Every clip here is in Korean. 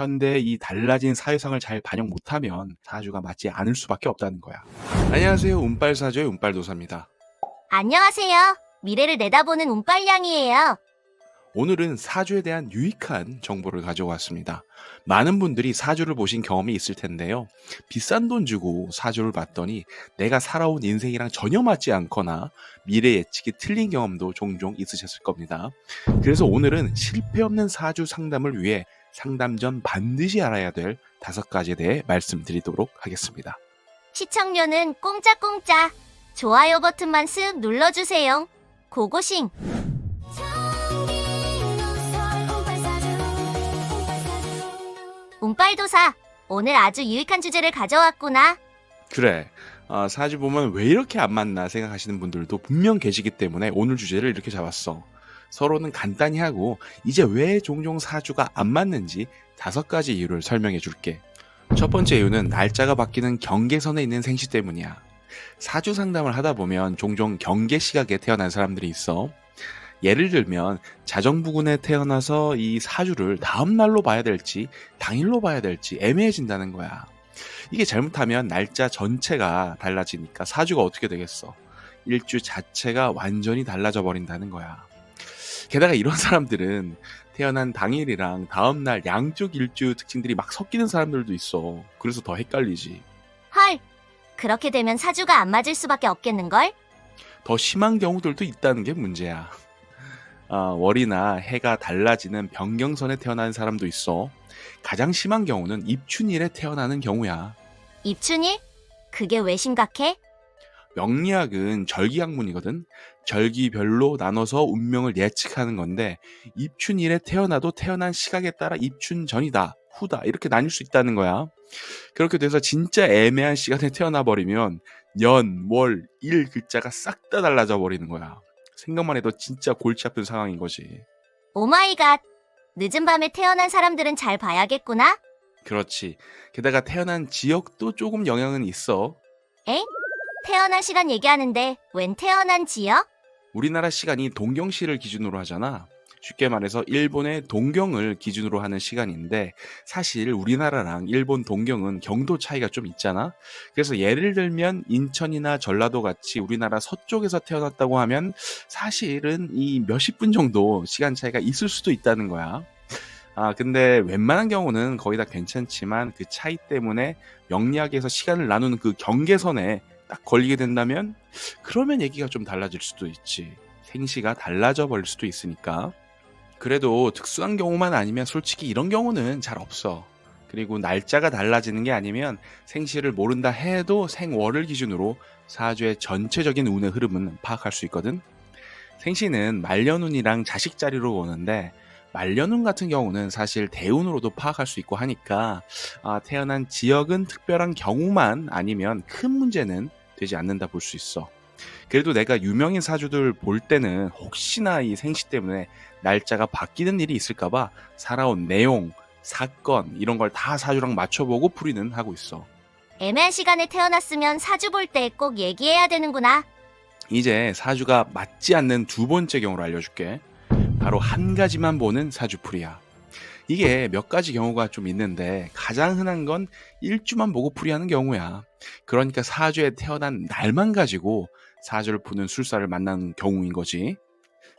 현대의 이 달라진 사회상을 잘 반영 못하면 사주가 맞지 않을 수밖에 없다는 거야. 안녕하세요. 운빨사주의 운빨도사입니다. 안녕하세요. 미래를 내다보는 운빨량이에요. 오늘은 사주에 대한 유익한 정보를 가져왔습니다. 많은 분들이 사주를 보신 경험이 있을 텐데요. 비싼 돈 주고 사주를 봤더니 내가 살아온 인생이랑 전혀 맞지 않거나 미래 예측이 틀린 경험도 종종 있으셨을 겁니다. 그래서 오늘은 실패 없는 사주 상담을 위해 상담 전 반드시 알아야 될 5가지에 대해 말씀드리도록 하겠습니다. 시청료는 공짜공짜. 좋아요 버튼만 쓱 눌러주세요. 고고싱. 운빨도사, 오늘 아주 유익한 주제를 가져왔구나. 그래. 사주 보면 왜 이렇게 안 맞나 생각하시는 분들도 분명 계시기 때문에 오늘 주제를 이렇게 잡았어. 서로는 간단히 하고 이제 왜 종종 사주가 안 맞는지 5가지 이유를 설명해 줄게. 첫 번째 이유는 날짜가 바뀌는 경계선에 있는 생시 때문이야. 사주 상담을 하다 보면 종종 경계 시각에 태어난 사람들이 있어. 예를 들면 자정부근에 태어나서 이 사주를 다음 날로 봐야 될지 당일로 봐야 될지 애매해진다는 거야. 이게 잘못하면 날짜 전체가 달라지니까 사주가 어떻게 되겠어? 일주 자체가 완전히 달라져 버린다는 거야. 게다가 이런 사람들은 태어난 당일이랑 다음날 양쪽 일주 특징들이 막 섞이는 사람들도 있어. 그래서 더 헷갈리지. 헐, 그렇게 되면 사주가 안 맞을 수밖에 없겠는걸? 더 심한 경우들도 있다는 게 문제야. 월이나 해가 달라지는 변경선에 태어난 사람도 있어. 가장 심한 경우는 입춘일에 태어나는 경우야. 입춘일? 그게 왜 심각해? 명리학은 절기학문이거든. 절기별로 나눠서 운명을 예측하는 건데 입춘일에 태어나도 태어난 시각에 따라 입춘 전이다, 후다 이렇게 나뉠 수 있다는 거야. 그렇게 돼서 진짜 애매한 시간에 태어나 버리면 년, 월, 일 글자가 싹 다 달라져 버리는 거야. 생각만 해도 진짜 골치 아픈 상황인 거지. 오마이갓. 늦은 밤에 태어난 사람들은 잘 봐야겠구나. 그렇지. 게다가 태어난 지역도 조금 영향은 있어. 엥? 태어난 시간 얘기하는데 웬 태어난 지역? 우리나라 시간이 동경시를 기준으로 하잖아. 쉽게 말해서 일본의 동경을 기준으로 하는 시간인데 사실 우리나라랑 일본 동경은 경도 차이가 좀 있잖아. 그래서 예를 들면 인천이나 전라도 같이 우리나라 서쪽에서 태어났다고 하면 사실은 이 몇십 분 정도 시간 차이가 있을 수도 있다는 거야. 근데 웬만한 경우는 거의 다 괜찮지만 그 차이 때문에 명리학에서 시간을 나누는 그 경계선에 딱 걸리게 된다면 그러면 얘기가 좀 달라질 수도 있지. 생시가 달라져 버릴 수도 있으니까. 그래도 특수한 경우만 아니면 솔직히 이런 경우는 잘 없어. 그리고 날짜가 달라지는 게 아니면 생시를 모른다 해도 생월을 기준으로 사주의 전체적인 운의 흐름은 파악할 수 있거든. 생시는 말년운이랑 자식자리로 오는데 말년운 같은 경우는 사실 대운으로도 파악할 수 있고 하니까 태어난 지역은 특별한 경우만 아니면 큰 문제는 되지 않는다 볼 수 있어. 그래도 내가 유명인 사주들 볼 때는 혹시나 이 생시 때문에 날짜가 바뀌는 일이 있을까봐 살아온 내용, 사건 이런 걸 다 사주랑 맞춰보고 풀이는 하고 있어. 애매한 시간에 태어났으면 사주 볼 때 꼭 얘기해야 되는구나. 이제 사주가 맞지 않는 2번째 경우를 알려줄게. 바로 한 가지만 보는 사주풀이야. 이게 몇 가지 경우가 좀 있는데 가장 흔한 건 일주만 보고 풀이하는 경우야. 그러니까 사주에 태어난 날만 가지고 사주를 푸는 술사를 만나는 경우인 거지.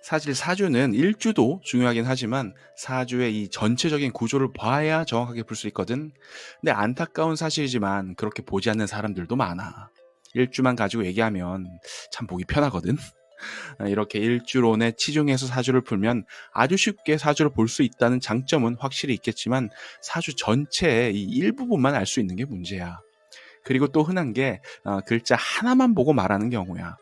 사실 사주는 일주도 중요하긴 하지만 사주의 이 전체적인 구조를 봐야 정확하게 풀 수 있거든. 근데 안타까운 사실이지만 그렇게 보지 않는 사람들도 많아. 일주만 가지고 얘기하면 참 보기 편하거든. 이렇게 일주론에 치중해서 사주를 풀면 아주 쉽게 사주를 볼 수 있다는 장점은 확실히 있겠지만 사주 전체의 이 일부분만 알 수 있는 게 문제야. 그리고 또 흔한 게 글자 하나만 보고 말하는 경우야.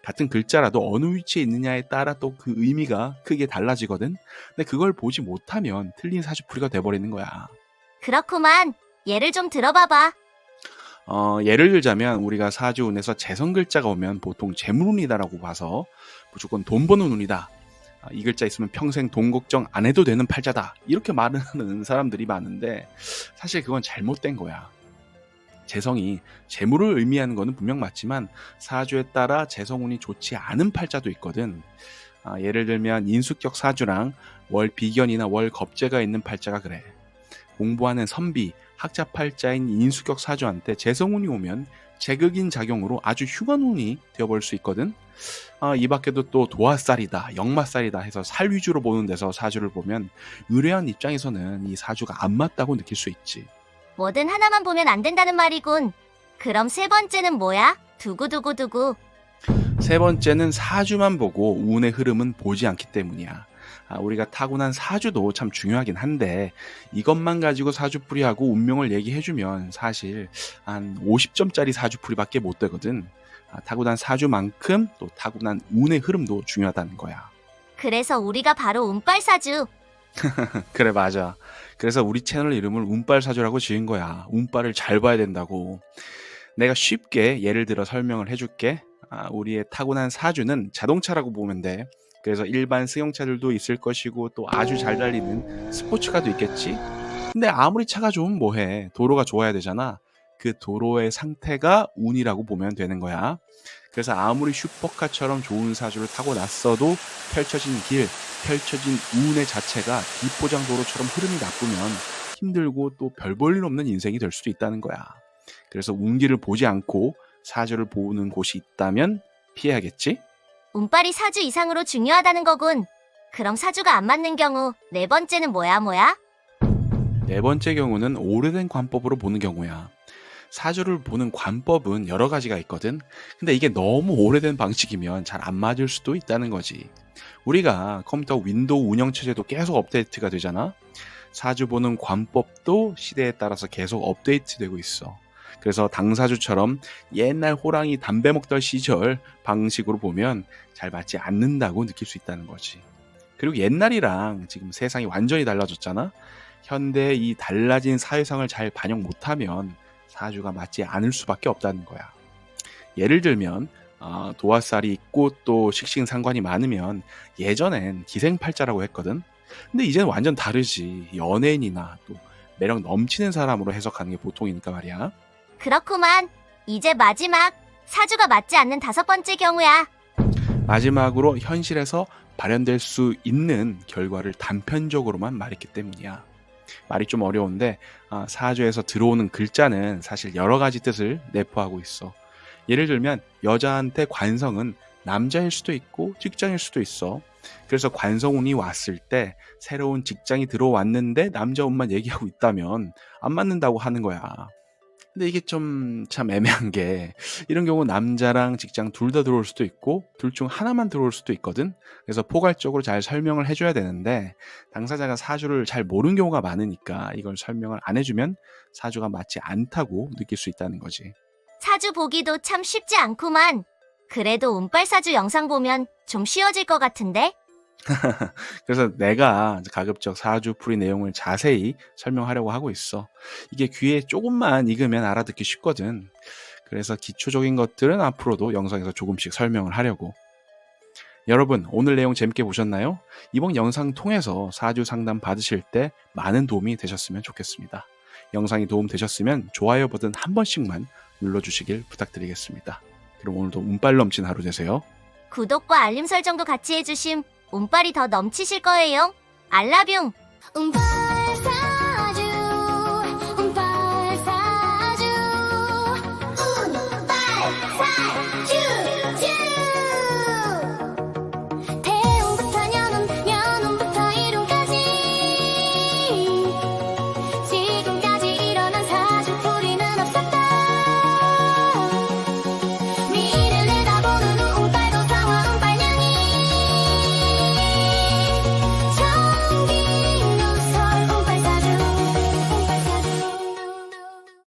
같은 글자라도 어느 위치에 있느냐에 따라 또 그 의미가 크게 달라지거든. 근데 그걸 보지 못하면 틀린 사주풀이가 돼버리는 거야. 그렇구만. 예를 좀 들어봐봐. 예를 들자면 우리가 사주운에서 재성 글자가 오면 보통 재물운이다라고 봐서 무조건 돈 버는 운이다. 이 글자 있으면 평생 돈 걱정 안 해도 되는 팔자다. 이렇게 말하는 사람들이 많은데 사실 그건 잘못된 거야. 재성이 재물을 의미하는 거는 분명 맞지만 사주에 따라 재성운이 좋지 않은 팔자도 있거든. 예를 들면 인수격 사주랑 월 비견이나 월 겁재가 있는 팔자가 그래. 공부하는 선비, 학자팔자인 인수격 사주한테 재성운이 오면 제극인 작용으로 아주 흉한 운이 되어버릴 수 있거든. 이 밖에도 또 도화살이다, 역마살이다 해서 살 위주로 보는 데서 사주를 보면 의뢰한 입장에서는 이 사주가 안 맞다고 느낄 수 있지. 뭐든 하나만 보면 안 된다는 말이군. 그럼 세 번째는 뭐야? 두구두구두구. 세 번째는 사주만 보고 운의 흐름은 보지 않기 때문이야. 우리가 타고난 사주도 참 중요하긴 한데 이것만 가지고 사주풀이하고 운명을 얘기해주면 사실 한 50점짜리 사주풀이밖에 못 되거든. 타고난 사주만큼 또 타고난 운의 흐름도 중요하다는 거야. 그래서 우리가 바로 운빨사주. 그래, 맞아. 그래서 우리 채널 이름을 운빨사주라고 지은 거야. 운빨을 잘 봐야 된다고. 내가 쉽게 예를 들어 설명을 해줄게. 우리의 타고난 사주는 자동차라고 보면 돼. 그래서 일반 승용차들도 있을 것이고 또 아주 잘 달리는 스포츠카도 있겠지. 근데 아무리 차가 좋으면 뭐해. 도로가 좋아야 되잖아. 그 도로의 상태가 운이라고 보면 되는 거야. 그래서 아무리 슈퍼카처럼 좋은 사주를 타고 났어도 펼쳐진 길, 펼쳐진 운의 자체가 비포장 도로처럼 흐름이 나쁘면 힘들고 또 별 볼 일 없는 인생이 될 수도 있다는 거야. 그래서 운기를 보지 않고 사주를 보는 곳이 있다면 피해야겠지? 운빨이 사주 이상으로 중요하다는 거군. 그럼 사주가 안 맞는 경우 네 번째는 뭐야? 네 번째 경우는 오래된 관법으로 보는 경우야. 사주를 보는 관법은 여러 가지가 있거든. 근데 이게 너무 오래된 방식이면 잘 안 맞을 수도 있다는 거지. 우리가 컴퓨터 윈도우 운영체제도 계속 업데이트가 되잖아. 사주 보는 관법도 시대에 따라서 계속 업데이트되고 있어. 그래서 당사주처럼 옛날 호랑이 담배 먹던 시절 방식으로 보면 잘 맞지 않는다고 느낄 수 있다는 거지. 그리고 옛날이랑 지금 세상이 완전히 달라졌잖아. 현대의 이 달라진 사회상을 잘 반영 못하면 사주가 맞지 않을 수밖에 없다는 거야. 예를 들면 도화살이 있고 또 식신상관이 많으면 예전엔 기생팔자라고 했거든. 근데 이제는 완전 다르지. 연예인이나 또 매력 넘치는 사람으로 해석하는 게 보통이니까 말이야. 그렇구만. 이제 마지막. 사주가 맞지 않는 다섯 번째 경우야. 마지막으로 현실에서 발현될 수 있는 결과를 단편적으로만 말했기 때문이야. 말이 좀 어려운데 사주에서 들어오는 글자는 사실 여러 가지 뜻을 내포하고 있어. 예를 들면 여자한테 관성은 남자일 수도 있고 직장일 수도 있어. 그래서 관성운이 왔을 때 새로운 직장이 들어왔는데 남자 운만 얘기하고 있다면 안 맞는다고 하는 거야. 근데 이게 좀 참 애매한 게 이런 경우 남자랑 직장 둘 다 들어올 수도 있고 둘 중 하나만 들어올 수도 있거든. 그래서 포괄적으로 잘 설명을 해줘야 되는데 당사자가 사주를 잘 모르는 경우가 많으니까 이걸 설명을 안 해주면 사주가 맞지 않다고 느낄 수 있다는 거지. 사주 보기도 참 쉽지 않구만. 그래도 운빨사주 영상 보면 좀 쉬워질 것 같은데? 그래서 내가 가급적 사주풀이 내용을 자세히 설명하려고 하고 있어. 이게 귀에 조금만 익으면 알아듣기 쉽거든. 그래서 기초적인 것들은 앞으로도 영상에서 조금씩 설명을 하려고. 여러분, 오늘 내용 재밌게 보셨나요? 이번 영상 통해서 사주 상담 받으실 때 많은 도움이 되셨으면 좋겠습니다. 영상이 도움 되셨으면 좋아요 버튼 한 번씩만 눌러주시길 부탁드리겠습니다. 그럼 오늘도 운빨 넘친 하루 되세요. 구독과 알림 설정도 같이 해주심 운빨이 더 넘치실 거예요. 알라뷰.